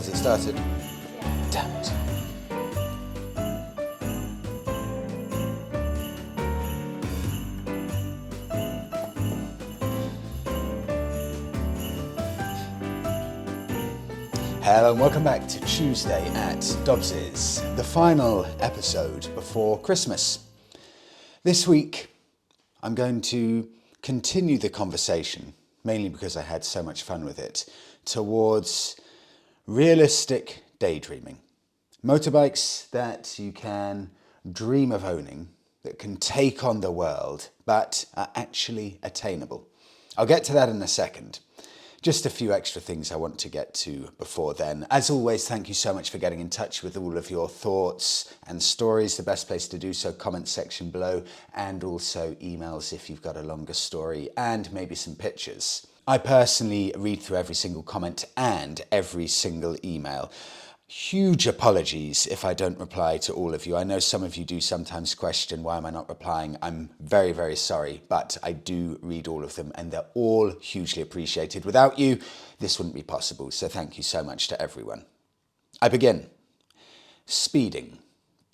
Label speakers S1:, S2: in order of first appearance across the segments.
S1: Has it started?
S2: Yeah.
S1: Damn it. Hello and welcome back to Tuesday at Dobbs's, the final episode before Christmas. This week I'm going to continue the conversation, mainly because I had so much fun with it, towards realistic daydreaming. Motorbikes that you can dream of owning, that can take on the world, but are actually attainable. I'll get to that in a second. Just a few extra things I want to get to before then. As always, thank you so much for getting in touch with all of your thoughts and stories. The best place to do so, comment section below, and also emails if you've got a longer story and maybe some pictures. I personally read through every single comment and every single email. Huge apologies if I don't reply to all of you. I know some of you do sometimes question, why am I not replying? I'm very, very sorry, but I do read all of them and they're all hugely appreciated. Without you, this wouldn't be possible. So thank you so much to everyone. I begin. Speeding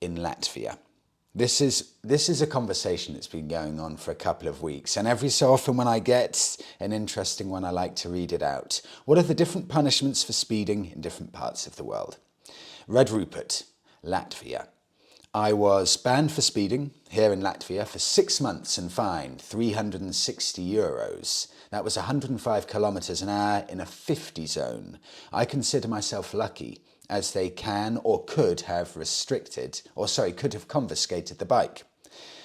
S1: in Latvia. This is a conversation that's been going on for a couple of weeks, and every so often when I get an interesting one, I like to read it out. What are the different punishments for speeding in different parts of the world? Red Rupert, Latvia. I was banned for speeding here in Latvia for 6 months and fined €360. That was 105 kilometers an hour in a 50 zone. I consider myself lucky, as they can or could have could have confiscated the bike.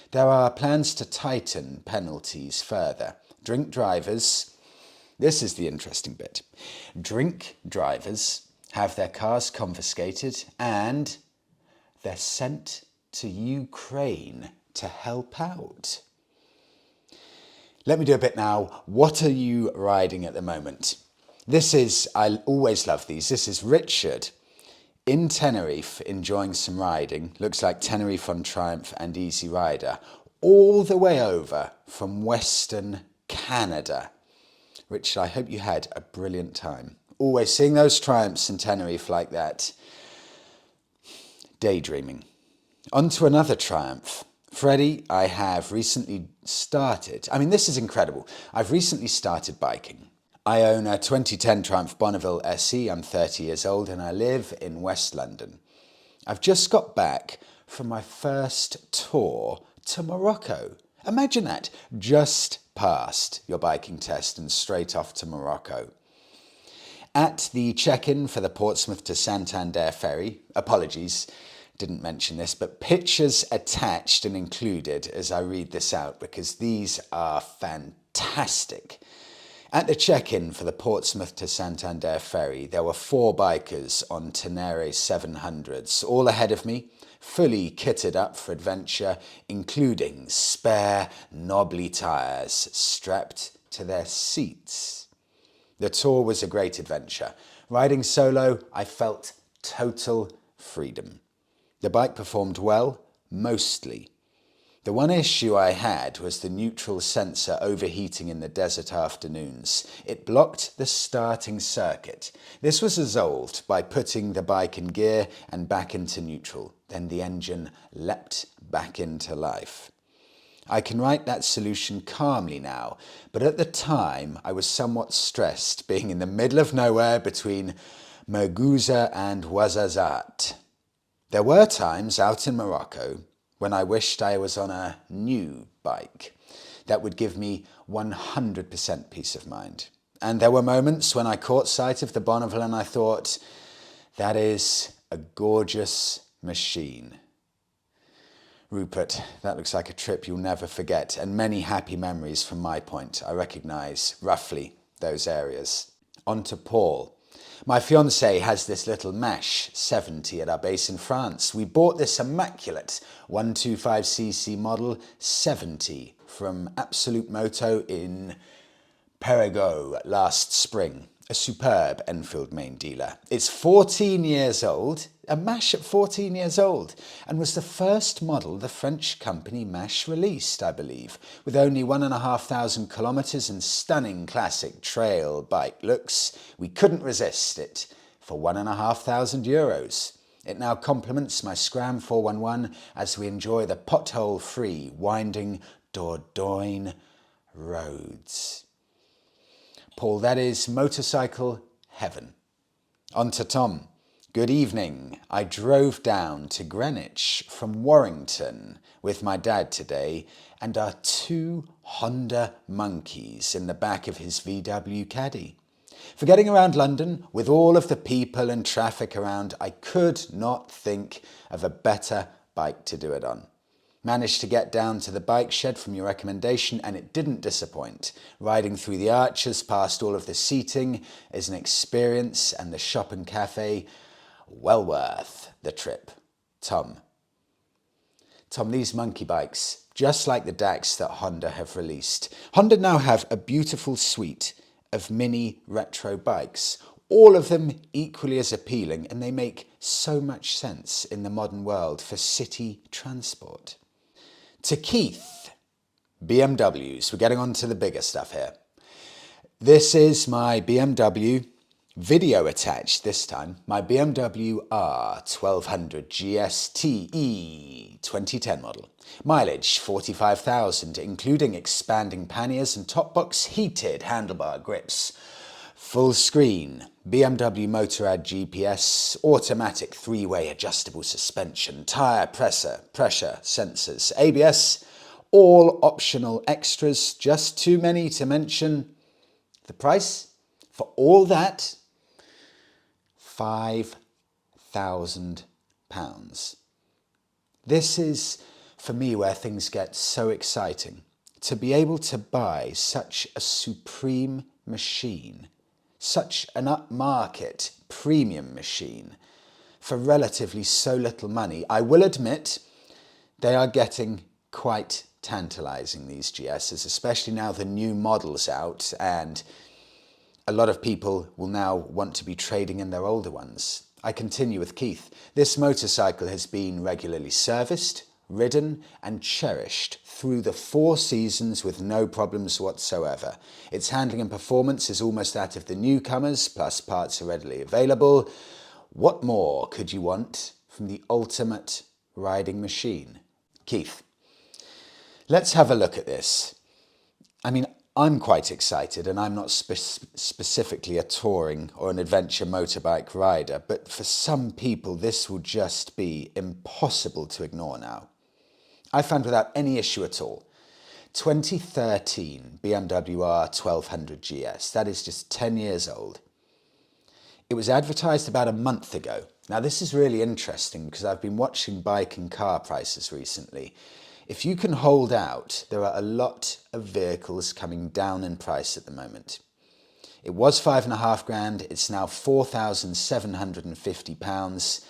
S1: There are plans to tighten penalties further. Drink drivers, this is the interesting bit. Drink drivers have their cars confiscated and they're sent to Ukraine to help out. Let me do a bit now. What are you riding at the moment? I always love these. This is Richard in Tenerife, enjoying some riding. Looks like Tenerife on Triumph and Easy Rider, all the way over from Western Canada. Richard, I hope you had a brilliant time. Always seeing those Triumphs in Tenerife like that. Daydreaming. On to another Triumph. Freddie, I have recently started. This is incredible. I've recently started biking. I own a 2010 Triumph Bonneville SC. I'm 30 years old and I live in West London. I've just got back from my first tour to Morocco. Imagine that, just passed your biking test and straight off to Morocco. At the check-in for the Portsmouth to Santander ferry, apologies, didn't mention this, but pictures attached and included as I read this out because these are fantastic. At the check-in for the Portsmouth to Santander ferry, there were 4 bikers on Tenere 700s, all ahead of me, fully kitted up for adventure, including spare knobbly tyres strapped to their seats. The tour was a great adventure. Riding solo, I felt total freedom. The bike performed well, mostly. The one issue I had was the neutral sensor overheating in the desert afternoons. It blocked the starting circuit. This was resolved by putting the bike in gear and back into neutral. Then the engine leapt back into life. I can write that solution calmly now, but at the time I was somewhat stressed being in the middle of nowhere between Merguza and Ouarzazate. There were times out in Morocco when I wished I was on a new bike that would give me 100% peace of mind. And there were moments when I caught sight of the Bonneville and I thought, that is a gorgeous machine. Rupert, that looks like a trip you'll never forget, and many happy memories from my point. I recognise roughly those areas. On to Paul. My fiancée has this little Mesh 70 at our base in France. We bought this immaculate 125cc model 70 from Absolute Moto in Périgueux last spring. A superb Enfield main dealer. It's 14 years old, a Mesh at 14 years old, and was the first model the French company Mesh released, I believe, with only 1,500 kilometers and stunning classic trail bike looks. We couldn't resist it. for €1,500. It now complements my Scram 411 as we enjoy the pothole-free, winding Dordogne roads. Paul, that is motorcycle heaven. On to Tom. Good evening. I drove down to Greenwich from Warrington with my dad today, and our 2 Honda monkeys in the back of his VW Caddy. For getting around London, with all of the people and traffic around, I could not think of a better bike to do it on. Managed to get down to the bike shed from your recommendation, and it didn't disappoint. Riding through the arches past all of the seating is an experience, and the shop and cafe, well worth the trip. Tom, these monkey bikes, just like the DAX that Honda have released. Honda now have a beautiful suite of mini retro bikes, all of them equally as appealing, and they make so much sense in the modern world for city transport. To Keith, BMWs. We're getting on to the bigger stuff here. This is my BMW, video attached this time, my BMW R1200GS TE 2010 model. Mileage 45,000, including expanding panniers and top box heated handlebar grips. Full screen, BMW Motorrad GPS, automatic 3-way adjustable suspension, tyre pressure sensors, ABS, all optional extras, just too many to mention. The price for all that, £5,000. This is, for me, where things get so exciting. To be able to buy such a supreme machine, such an upmarket premium machine for relatively so little money. I will admit they are getting quite tantalizing, these GSs, especially now the new model's out, and a lot of people will now want to be trading in their older ones. I continue with Keith. This motorcycle has been regularly serviced, ridden and cherished through the 4 seasons with no problems whatsoever. Its handling and performance is almost that of the newcomers, plus parts are readily available. What more could you want from the ultimate riding machine? Keith, let's have a look at this. I mean, I'm quite excited, and I'm not specifically a touring or an adventure motorbike rider, but for some people this will just be impossible to ignore now. I found without any issue at all. 2013 BMW R1200GS, that is just 10 years old. It was advertised about a month ago. Now this is really interesting because I've been watching bike and car prices recently. If you can hold out, there are a lot of vehicles coming down in price at the moment. It was £5,500, it's now £4,750.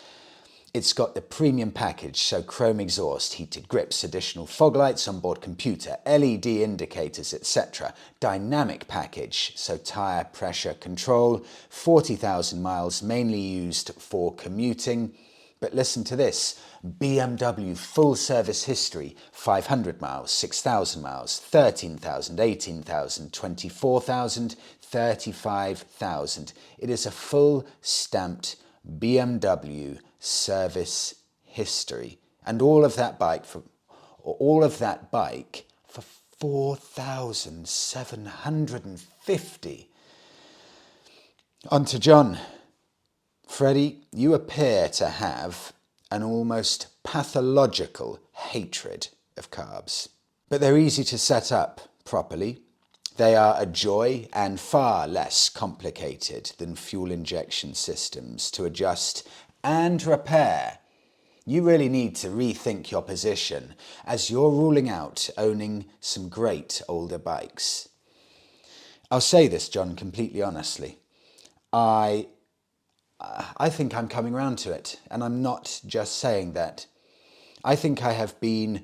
S1: It's got the premium package, so chrome exhaust, heated grips, additional fog lights, onboard computer, LED indicators, etc. Dynamic package, so tyre pressure control, 40,000 miles, mainly used for commuting. But listen to this, BMW full service history, 500 miles, 6,000 miles, 13,000, 18,000, 24,000, 35,000. It is a full stamped BMW service history, and all of that bike for $4,750. On to John. Freddie, you appear to have an almost pathological hatred of carbs, but they're easy to set up properly. They are a joy and far less complicated than fuel injection systems to adjust and repair. You really need to rethink your position as you're ruling out owning some great older bikes. I'll say this, John, completely honestly. I think I'm coming round to it, and I'm not just saying that. I think I have been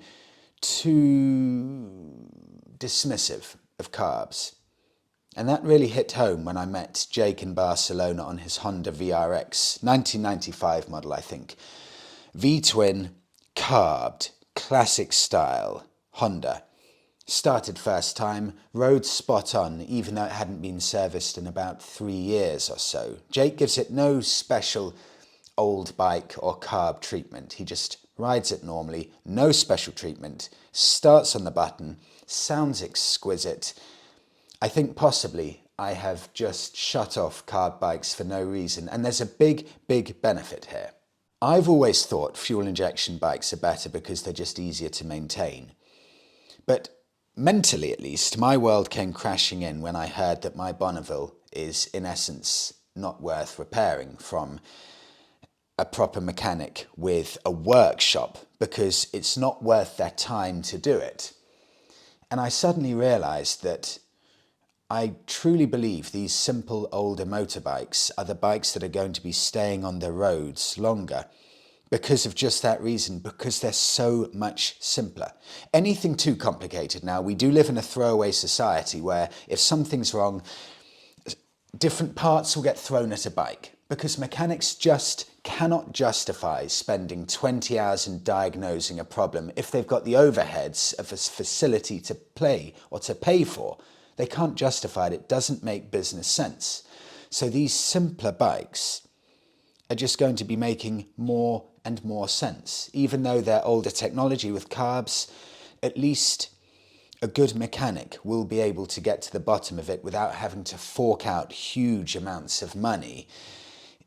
S1: too dismissive of carbs. And that really hit home when I met Jake in Barcelona on his Honda VRX, 1995 model, I think. V-twin, Carb'd, classic style, Honda. Started first time, rode spot on, even though it hadn't been serviced in about 3 years or so. Jake gives it no special old bike or carb treatment. He just rides it normally, no special treatment, starts on the button, sounds exquisite. I think possibly I have just shut off carb bikes for no reason, and there's a big, big benefit here. I've always thought fuel injection bikes are better because they're just easier to maintain. But mentally, at least, my world came crashing in when I heard that my Bonneville is, in essence, not worth repairing from a proper mechanic with a workshop because it's not worth their time to do it. And I suddenly realised that I truly believe these simple older motorbikes are the bikes that are going to be staying on the roads longer because of just that reason, because they're so much simpler. Anything too complicated now, we do live in a throwaway society where if something's wrong, different parts will get thrown at a bike because mechanics just cannot justify spending 20 hours in diagnosing a problem if they've got the overheads of a facility to play or to pay for. They can't justify it. It doesn't make business sense. So these simpler bikes are just going to be making more and more sense. Even though they're older technology with carbs, at least a good mechanic will be able to get to the bottom of it without having to fork out huge amounts of money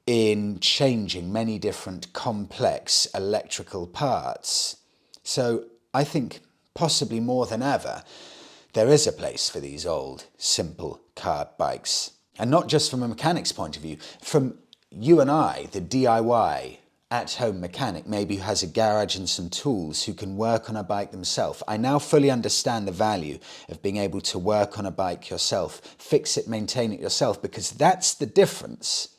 S1: in changing many different complex electrical parts. So I think possibly more than ever, there is a place for these old, simple carb bikes. And not just from a mechanic's point of view, from you and I, the DIY at-home mechanic, maybe who has a garage and some tools, who can work on a bike themselves. I now fully understand the value of being able to work on a bike yourself, fix it, maintain it yourself, because that's the difference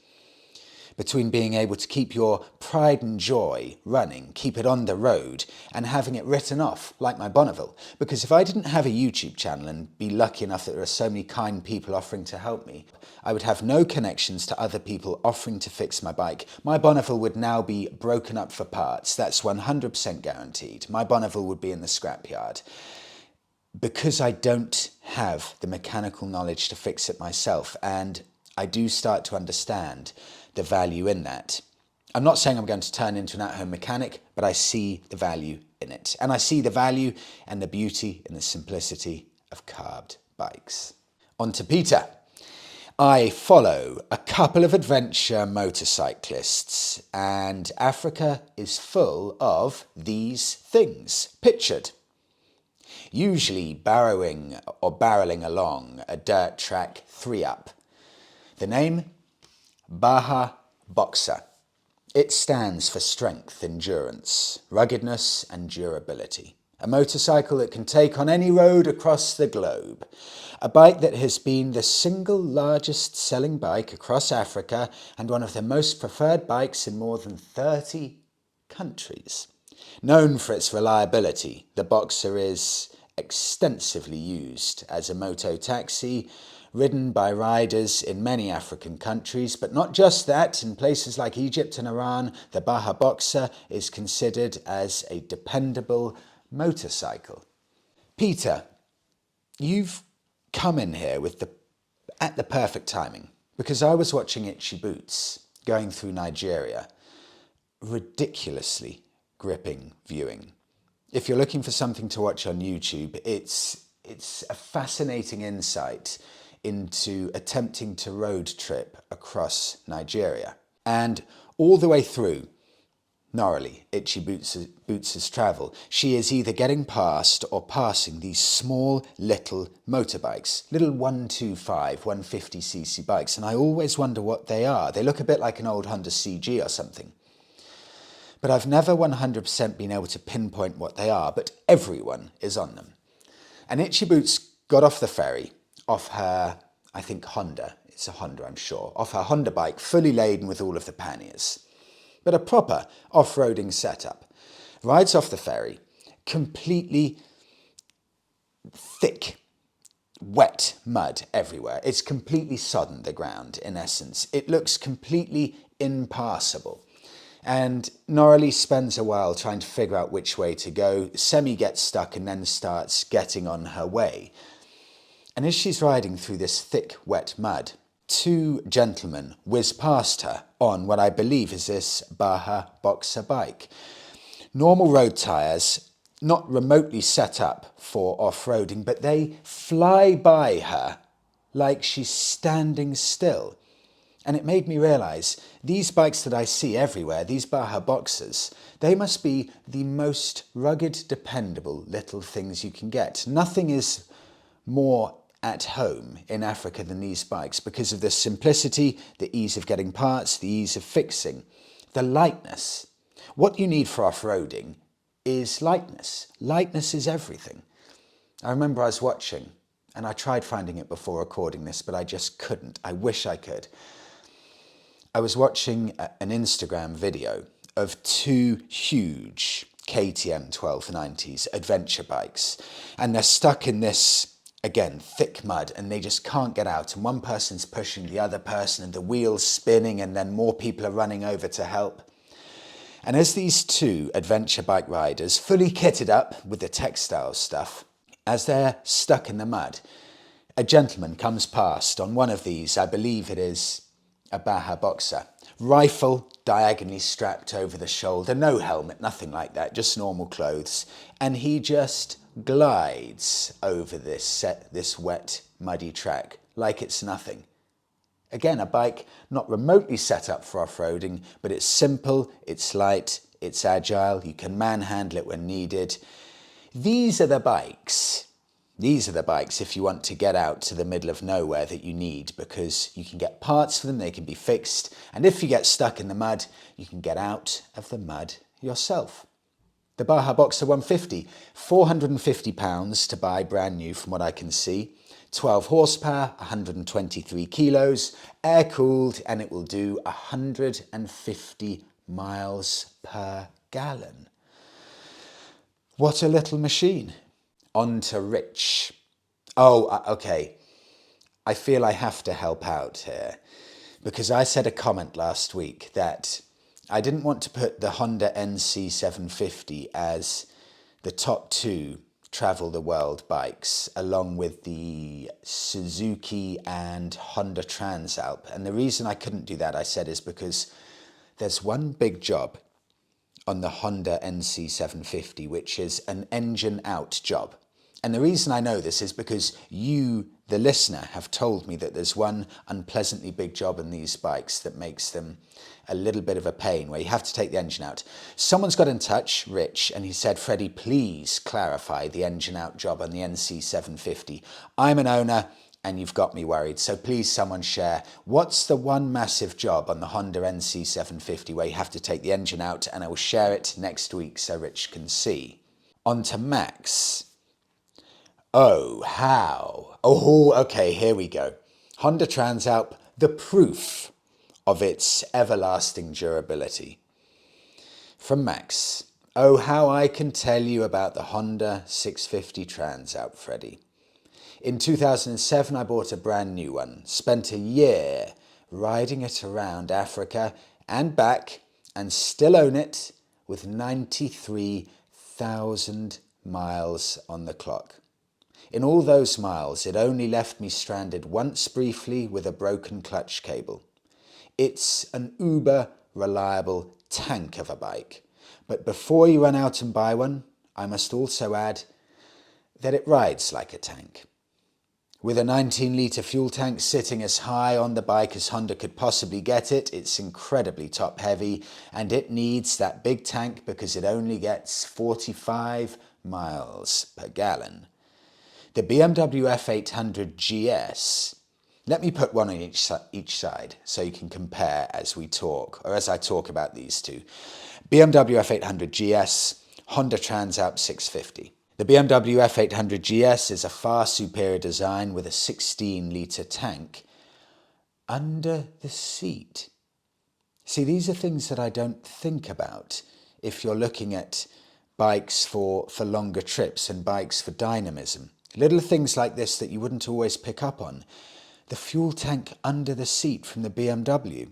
S1: between being able to keep your pride and joy running, keep it on the road, and having it written off, like my Bonneville. Because if I didn't have a YouTube channel and be lucky enough that there are so many kind people offering to help me, I would have no connections to other people offering to fix my bike. My Bonneville would now be broken up for parts. That's 100% guaranteed. My Bonneville would be in the scrapyard. Because I don't have the mechanical knowledge to fix it myself, and I do start to understand the value in that. I'm not saying I'm going to turn into an at-home mechanic, but I see the value in it. And I see the value and the beauty and the simplicity of Carb'd bikes. On to Peter. I follow a couple of adventure motorcyclists, and Africa is full of these things, pictured. Usually burrowing or barreling along a dirt track 3-up. The name? Baja Boxer. It stands for strength, endurance, ruggedness and durability. A motorcycle that can take on any road across the globe. A bike that has been the single largest selling bike across Africa and one of the most preferred bikes in more than 30 countries. Known for its reliability, the Boxer is extensively used as a moto taxi, ridden by riders in many African countries, but not just that. In places like Egypt and Iran, the Baja Boxer is considered as a dependable motorcycle. Peter, you've come in here at the perfect timing, because I was watching Itsy Boots going through Nigeria. Ridiculously gripping viewing. If you're looking for something to watch on YouTube, it's a fascinating insight into attempting to road trip across Nigeria. And all the way through, gnarly, Itsy Boots' travel, she is either getting past or passing these small little motorbikes, little 125, 150cc bikes, and I always wonder what they are. They look a bit like an old Honda CG or something. But I've never 100% been able to pinpoint what they are, but everyone is on them. And Itsy Boots got off the ferry, off her, I think Honda, it's a Honda I'm sure, off her Honda bike, fully laden with all of the panniers. But a proper off-roading setup. Rides off the ferry, completely thick, wet mud everywhere. It's completely sodden, the ground, in essence. It looks completely impassable. And Norali spends a while trying to figure out which way to go. Semi gets stuck and then starts getting on her way. And as she's riding through this thick, wet mud, two gentlemen whiz past her on what I believe is this Baja Boxer bike. Normal road tyres, not remotely set up for off-roading, but they fly by her like she's standing still. And it made me realise, these bikes that I see everywhere, these Baja Boxers, they must be the most rugged, dependable little things you can get. Nothing is more at home in Africa than these bikes because of the simplicity, the ease of getting parts, the ease of fixing, the lightness. What you need for off-roading is lightness. Lightness is everything. I remember I was watching, and I tried finding it before recording this, but I just couldn't. I wish I could. I was watching an Instagram video of two huge KTM 1290s adventure bikes, and they're stuck in this, again, thick mud, and they just can't get out, and one person's pushing the other person and the wheel's spinning, and then more people are running over to help. And as these two adventure bike riders, fully kitted up with the textile stuff, as they're stuck in the mud, a gentleman comes past on one of these, I believe it is a Baja Boxer, rifle diagonally strapped over the shoulder, no helmet, nothing like that, just normal clothes, and he just glides over this wet, muddy track like it's nothing. Again, a bike not remotely set up for off-roading, but it's simple, it's light, it's agile, you can manhandle it when needed. These are the bikes if you want to get out to the middle of nowhere that you need, because you can get parts for them, they can be fixed, and if you get stuck in the mud, you can get out of the mud yourself. The Baja Boxer 150, £450 to buy brand new from what I can see. 12 horsepower, 123 kilos, air-cooled, and it will do 150 miles per gallon. What a little machine. On to Rich. Oh, okay. I feel I have to help out here, because I said a comment last week that I didn't want to put the Honda NC750 as the top two travel the world bikes, along with the Suzuki and Honda Transalp. And the reason I couldn't do that, I said, is because there's one big job on the Honda NC750, which is an engine out job. And the reason I know this is because you, the listener, have told me that there's one unpleasantly big job in these bikes that makes them a little bit of a pain, where you have to take the engine out. Someone's got in touch, Rich, and he said, Freddie, please clarify the engine out job on the NC750. I'm an owner and you've got me worried, so please someone share. What's the one massive job on the Honda NC750 where you have to take the engine out? And I will share it next week so Rich can see. On to Max. Oh, how? Oh, okay, here we go. Honda Transalp, the proof of its everlasting durability. From Max. Oh, how I can tell you about the Honda 650 Transalp, Freddie. In 2007, I bought a brand new one, spent a year riding it around Africa and back, and still own it with 93,000 miles on the clock. In all those miles, it only left me stranded once briefly with a broken clutch cable. It's an uber reliable tank of a bike. But before you run out and buy one, I must also add that it rides like a tank. With a 19-litre fuel tank sitting as high on the bike as Honda could possibly get it, it's incredibly top heavy, and it needs that big tank because it only gets 45 miles per gallon. The BMW F650GS, let me put one on each side so you can compare as we talk, or as I talk about these two. BMW F650GS, Honda Transalp 650. The BMW F650GS is a far superior design with a 16-litre tank under the seat. See, these are things that I don't think about if you're looking at bikes for longer trips and bikes for dynamism. Little things like this that you wouldn't always pick up on. The fuel tank under the seat from the BMW.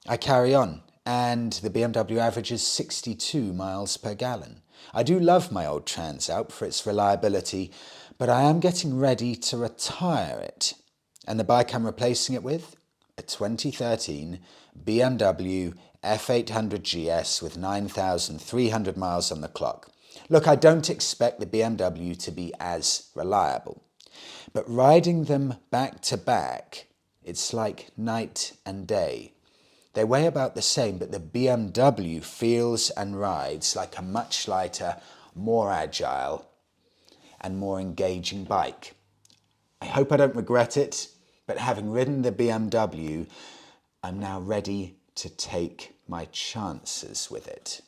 S1: I carry on, and the BMW averages 62 miles per gallon. I do love my old Transalp for its reliability, but I am getting ready to retire it. And the bike I'm replacing it with? A 2013 BMW F650GS with 9,300 miles on the clock. Look, I don't expect the BMW to be as reliable, but riding them back to back, it's like night and day. They weigh about the same, but the BMW feels and rides like a much lighter, more agile, and more engaging bike. I hope I don't regret it, but having ridden the BMW, I'm now ready to take my chances with it.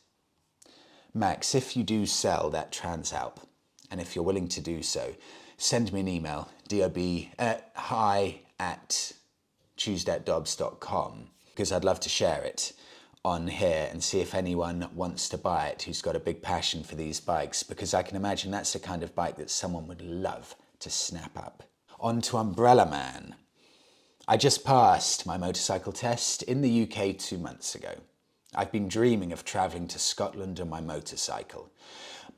S1: Max, if you do sell that Transalp, and if you're willing to do so, send me an email, hi@tuesdayatdobbs.com, because I'd love to share it on here and see if anyone wants to buy it who's got a big passion for these bikes, because I can imagine that's the kind of bike that someone would love to snap up. On to Umbrella Man. I just passed my motorcycle test in the UK 2 months ago. I've been dreaming of travelling to Scotland on my motorcycle.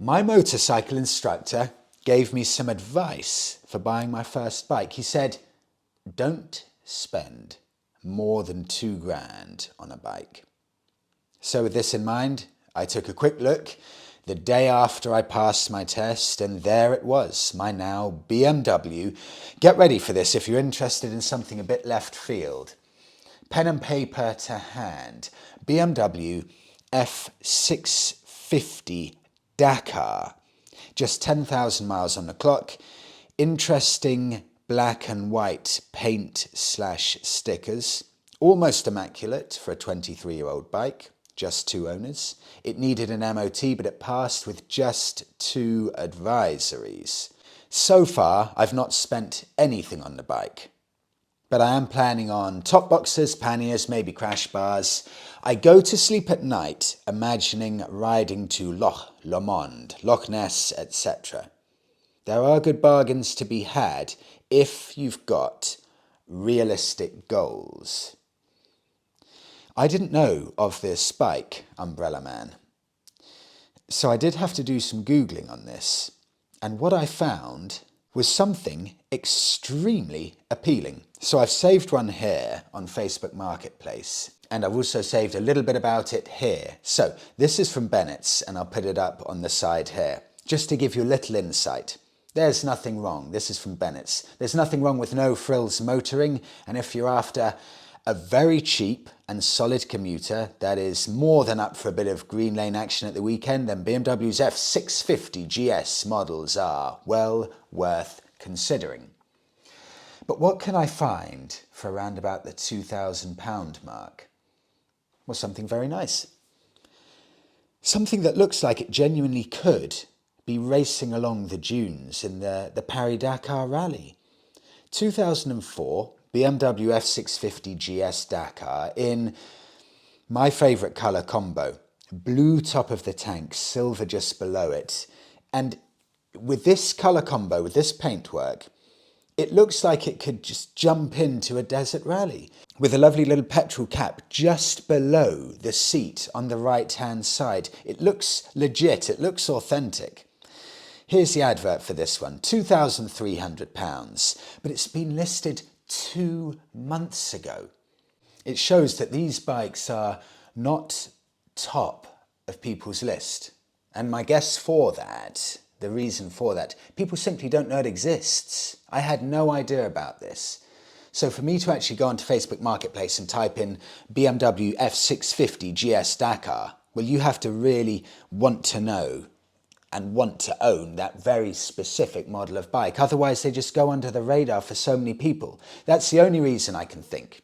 S1: My motorcycle instructor gave me some advice for buying my first bike. He said, don't spend more than £2,000 on a bike. So with this in mind, I took a quick look the day after I passed my test, and there it was, my now BMW. Get ready for this if you're interested in something a bit left field. Pen and paper to hand. BMW F650 Dakar. Just 10,000 miles on the clock. Interesting black and white paint/stickers. Almost immaculate for a 23-year-old bike. Just 2 owners. It needed an MOT, but it passed with just 2 advisories. So far, I've not spent anything on the bike, but I am planning on top boxers, panniers, maybe crash bars. I go to sleep at night imagining riding to Loch Lomond, Loch Ness, etc. There are good bargains to be had if you've got realistic goals. I didn't know of this bike, Umbrella Man, so I did have to do some Googling on this, and what I found was something extremely appealing. So I've saved one here on Facebook Marketplace, and I've also saved a little bit about it here. So this is from Bennett's, and I'll put it up on the side here, just to give you a little insight. There's nothing wrong. This is from Bennett's. There's nothing wrong with no frills motoring, and if you're after a very cheap and solid commuter that is more than up for a bit of green lane action at the weekend, then BMW's F650GS models are well worth considering. But what can I find for around about the £2,000 mark? Well, something very nice. Something that looks like it genuinely could be racing along the dunes in the Paris-Dakar Rally. 2004, BMW F650GS Dakar in my favourite colour combo. Blue top of the tank, silver just below it. And with this colour combo, with this paintwork, it looks like it could just jump into a desert rally. With a lovely little petrol cap just below the seat on the right-hand side. It looks legit, it looks authentic. Here's the advert for this one, £2,300, but it's been listed 2 months ago. It shows that these bikes are not top of people's list. And my guess for that, the reason for that, people simply don't know it exists. I had no idea about this. So for me to actually go onto Facebook Marketplace and type in BMW F650GS Dakar, well, you have to really want to know and want to own that very specific model of bike. Otherwise, they just go under the radar for so many people. That's the only reason I can think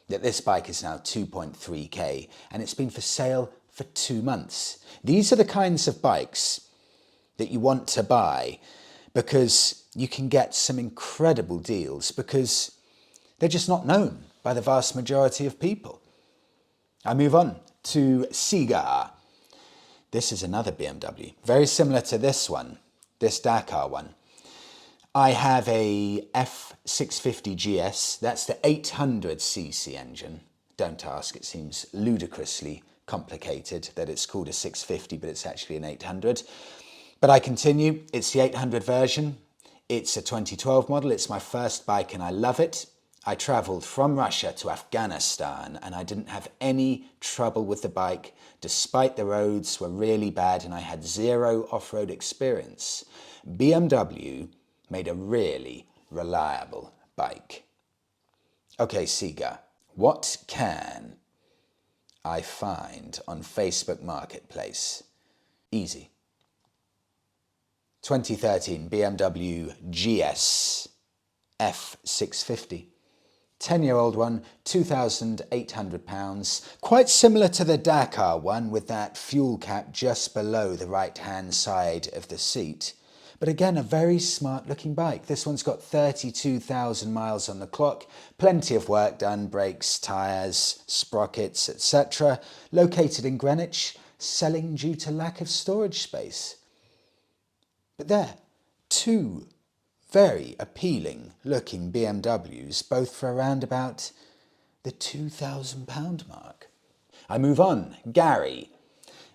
S1: that this bike is now 2.3k and it's been for sale for 2 months. These are the kinds of bikes that you want to buy because you can get some incredible deals because they're just not known by the vast majority of people. I move on to Cigar. This is another BMW, very similar to this one, this Dakar one. I have a F650GS, that's the 800cc engine, Don't ask, it seems ludicrously complicated that it's called a 650, but it's actually an 800. But I continue, it's the 800 version. It's a 2012 model, it's my first bike and I love it. I travelled from Russia to Afghanistan and I didn't have any trouble with the bike, despite the roads were really bad and I had zero off-road experience. BMW made a really reliable bike. Okay, Siga, what can I find on Facebook Marketplace? Easy. 2013 BMW GS F650. 10-year-old one, £2,800. Quite similar to the Dakar one with that fuel cap just below the right-hand side of the seat. But again, a very smart looking bike. This one's got 32,000 miles on the clock, plenty of work done, brakes, tyres, sprockets, etc. Located in Greenwich, selling due to lack of storage space. But there, two very appealing looking BMWs, both for around about the £2,000 mark. I move on. Gary.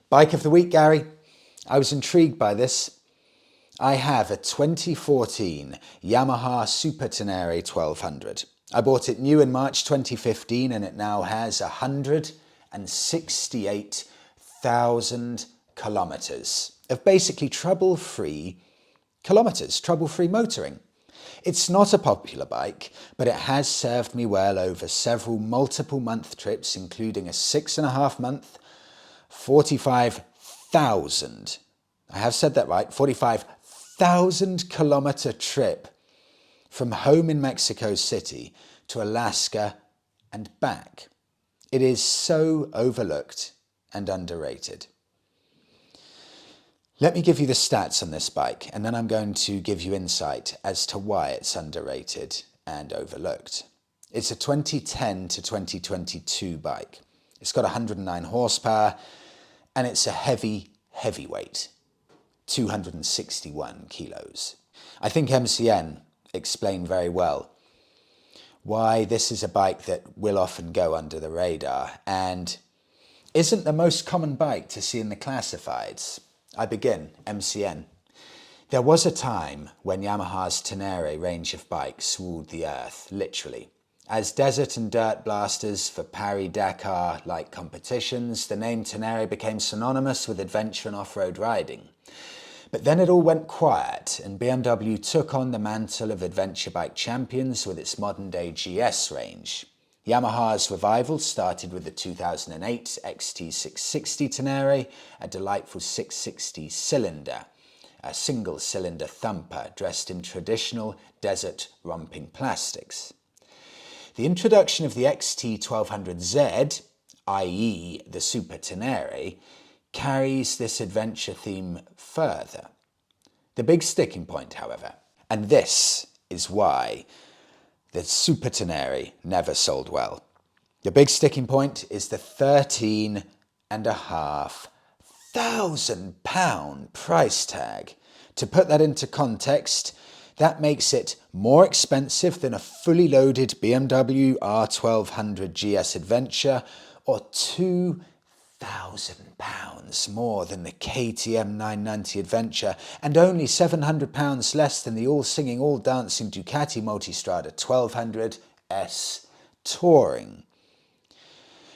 S1: Bike of the week, Gary. I was intrigued by this. I have a 2014 Yamaha Super Tenere 1200. I bought it new in March 2015 and it now has 168,000 kilometres of basically trouble-free kilometres, trouble-free motoring. It's not a popular bike, but it has served me well over several multiple-month trips, including a 6.5-month, 45,000, I have said that right, 45,000 kilometre trip from home in Mexico City to Alaska and back. It is so overlooked and underrated. Let me give you the stats on this bike, and then I'm going to give you insight as to why it's underrated and overlooked. It's a 2010 to 2022 bike. It's got 109 horsepower, and it's a heavyweight, 261 kilos. I think MCN explained very well why this is a bike that will often go under the radar and isn't the most common bike to see in the classifieds. I begin, MCN. There was a time when Yamaha's Tenere range of bikes ruled the earth, literally. As desert and dirt blasters for Paris-Dakar-like competitions, the name Tenere became synonymous with adventure and off-road riding. But then it all went quiet and BMW took on the mantle of adventure bike champions with its modern-day GS range. Yamaha's revival started with the 2008 XT660 Tenere, a delightful 660 cylinder, a single-cylinder thumper dressed in traditional desert romping plastics. The introduction of the XT1200Z, i.e. the Super Tenere, carries this adventure theme further. The big sticking point, however, and this is why the Super Tenere never sold well. The big sticking point is the £13,500 price tag. To put that into context, that makes it more expensive than a fully loaded BMW R1200 GS Adventure or £2,000 more than the KTM 990 Adventure and only £700 less than the all-singing, all-dancing Ducati Multistrada 1200 S Touring.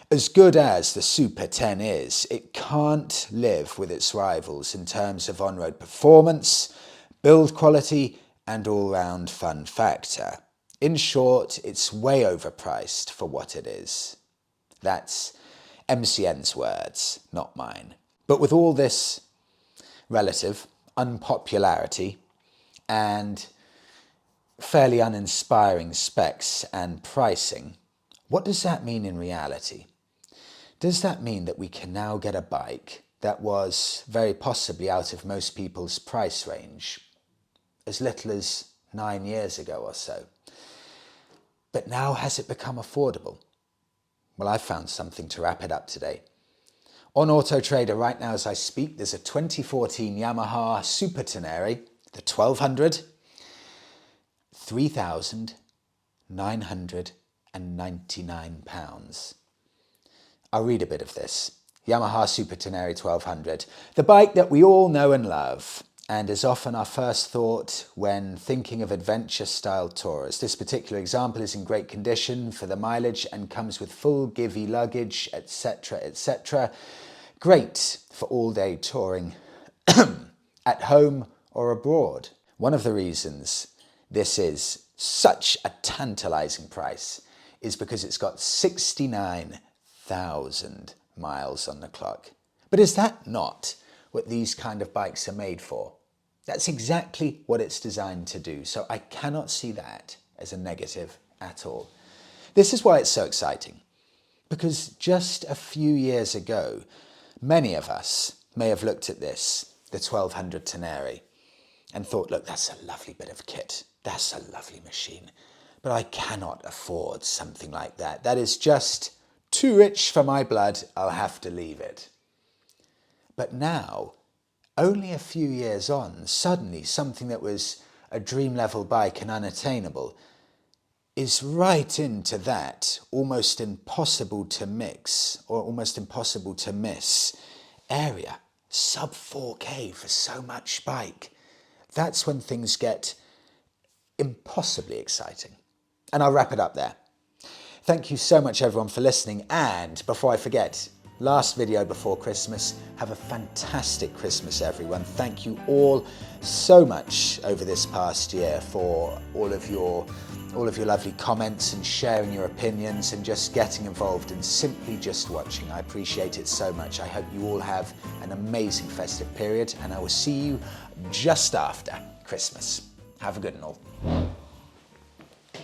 S1: As good as the Super 10 is, it can't live with its rivals in terms of on-road performance, build quality and all-round fun factor. In short, it's way overpriced for what it is. That's MCN's words, not mine. But with all this relative unpopularity and fairly uninspiring specs and pricing, what does that mean in reality? Does that mean that we can now get a bike that was very possibly out of most people's price range as little as 9 years ago or so? But now has it become affordable? Well, I've found something to wrap it up today. On Auto Trader right now as I speak, there's a 2014 Yamaha Super Tenere, the 1200, £3,999. I'll read a bit of this. Yamaha Super Tenere 1200, the bike that we all know and love, and is often our first thought when thinking of adventure-style tourers. This particular example is in great condition for the mileage and comes with full givey luggage, etc., etc. Great for all-day touring at home or abroad. One of the reasons this is such a tantalizing price is because it's got 69,000 miles on the clock. But is that not what these kind of bikes are made for? That's exactly what it's designed to do, so I cannot see that as a negative at all. This is why it's so exciting, because just a few years ago, many of us may have looked at this, the 1200 Tenere, and thought, look, that's a lovely bit of kit, that's a lovely machine, but I cannot afford something like that. That is just too rich for my blood, I'll have to leave it. But now, only a few years on, suddenly something that was a dream-level bike and unattainable is right into that almost impossible to mix or almost impossible to miss area. Sub 4K for so much bike. That's when things get impossibly exciting. And I'll wrap it up there. Thank you so much everyone for listening, and before I forget, last video before Christmas, have a fantastic Christmas everyone. Thank you all so much over this past year for all of your lovely comments and sharing your opinions and just getting involved and simply just watching. I appreciate it so much. I hope you all have an amazing festive period, and I will see you just after Christmas. Have a good one all.